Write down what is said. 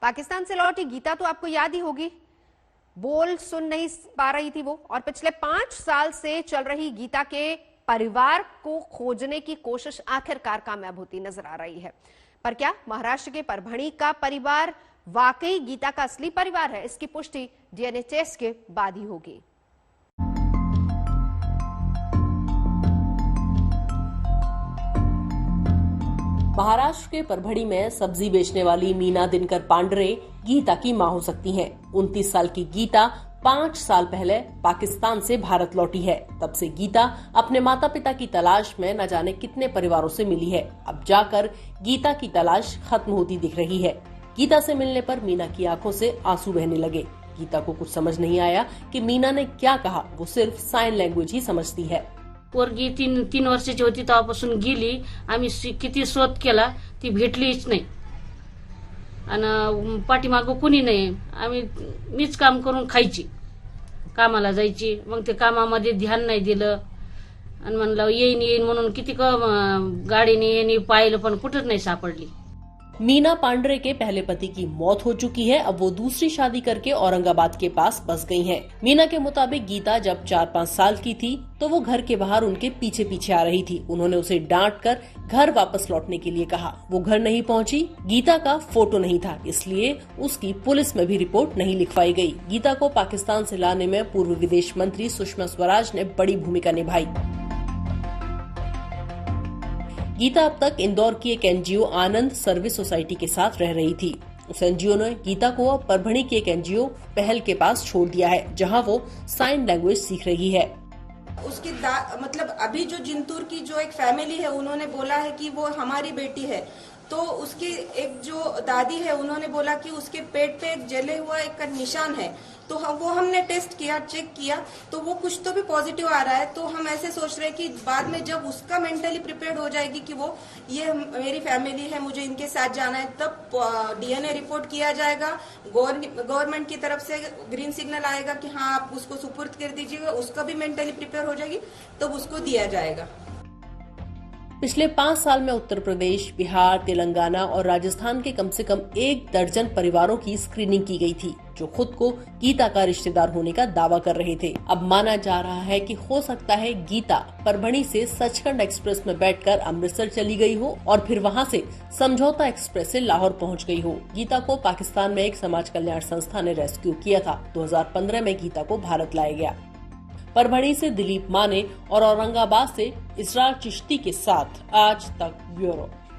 पाकिस्तान से लौटी गीता तो आपको याद ही होगी, बोल सुन नहीं पा रही थी वो, और पिछले 5 साल से चल रही गीता के परिवार को खोजने की कोशिश आखिरकार कामयाब होती नजर आ रही है। पर क्या महाराष्ट्र के परभणी का परिवार वाकई गीता का असली परिवार है? इसकी पुष्टि डीएनए टेस्ट के बाद ही होगी। महाराष्ट्र के परभणी में सब्जी बेचने वाली मीना दिनकर पांडरे गीता की मां हो सकती हैं। 29 साल की गीता 5 साल पहले पाकिस्तान से भारत लौटी है। तब से गीता अपने माता पिता की तलाश में न जाने कितने परिवारों से मिली है। अब जाकर गीता की तलाश खत्म होती दिख रही है। गीता से मिलने पर मीना की आंखों से आंसू बहने लगे। गीता को कुछ समझ नहीं आया कि मीना ने क्या कहा। वो सिर्फ साइन लैंग्वेज ही समझती है। पोरगी 3 वर्षाची होती तेव्हापासून गेली। आम्ही किती शोध केला, ती भेटलीच नाही आणि पाठीमागं कुणी नाही। आम्ही मीच काम करून खायची, कामाला जायची। मग ते कामामध्ये ध्यान नाही दिलं आणि म्हणलं येईन म्हणून किती गाडीने येईन पाहिलं पण कुठंच नाही सापडली। मीना पांडरे के पहले पति की मौत हो चुकी है। अब वो दूसरी शादी करके औरंगाबाद के पास बस गई हैं। मीना के मुताबिक गीता जब 4-5 साल की थी तो वो घर के बाहर उनके पीछे पीछे आ रही थी। उन्होंने उसे डांट कर घर वापस लौटने के लिए कहा। वो घर नहीं पहुंची। गीता का फोटो नहीं था, इसलिए उसकी पुलिस में भी रिपोर्ट नहीं लिखवाई गई। गीता को पाकिस्तान से लाने में पूर्व विदेश मंत्री सुषमा स्वराज ने बड़ी भूमिका निभाई। गीता अब तक इंदौर की एक एनजीओ आनंद सर्विस सोसाइटी के साथ रह रही थी। उस एनजीओ ने गीता को अब परभणी की एक एनजीओ पहल के पास छोड़ दिया है, जहां वो साइन लैंग्वेज सीख रही है। उसकी मतलब अभी जो जिंतूर की जो एक फैमिली है, उन्होंने बोला है कि वो हमारी बेटी है। तो उसकी एक जो दादी है, उन्होंने बोला कि उसके पेट पे एक जले हुआ एक निशान है। तो वो हमने टेस्ट किया, चेक किया, तो वो कुछ तो भी पॉजिटिव आ रहा है। तो हम ऐसे सोच रहे हैं कि बाद में जब उसका मेंटली प्रिपेयर्ड हो जाएगी कि वो ये मेरी फैमिली है, मुझे इनके साथ जाना है, तब डीएनए रिपोर्ट किया जाएगा। गवर्नमेंट की तरफ से ग्रीन सिग्नल आएगा कि हाँ आप उसको सुपुर्द कर दीजिएगा, उसका भी मेंटली प्रिपेयर हो जाएगी, तब उसको दिया जाएगा। पिछले 5 साल में उत्तर प्रदेश, बिहार, तेलंगाना और राजस्थान के कम से कम 1 दर्जन परिवारों की स्क्रीनिंग की गई थी, जो खुद को गीता का रिश्तेदार होने का दावा कर रहे थे। अब माना जा रहा है कि हो सकता है गीता परभणी से सचखंड एक्सप्रेस में बैठकर अमृतसर चली गई हो और फिर वहां से समझौता एक्सप्रेस से लाहौर पहुंच गई हो। गीता को पाकिस्तान में एक समाज कल्याण संस्था ने रेस्क्यू किया था। 2015 में गीता को भारत लाया गया। परभणी से दिलीप माने और औरंगाबाद से इसरार चिश्ती के साथ आज तक ब्यूरो।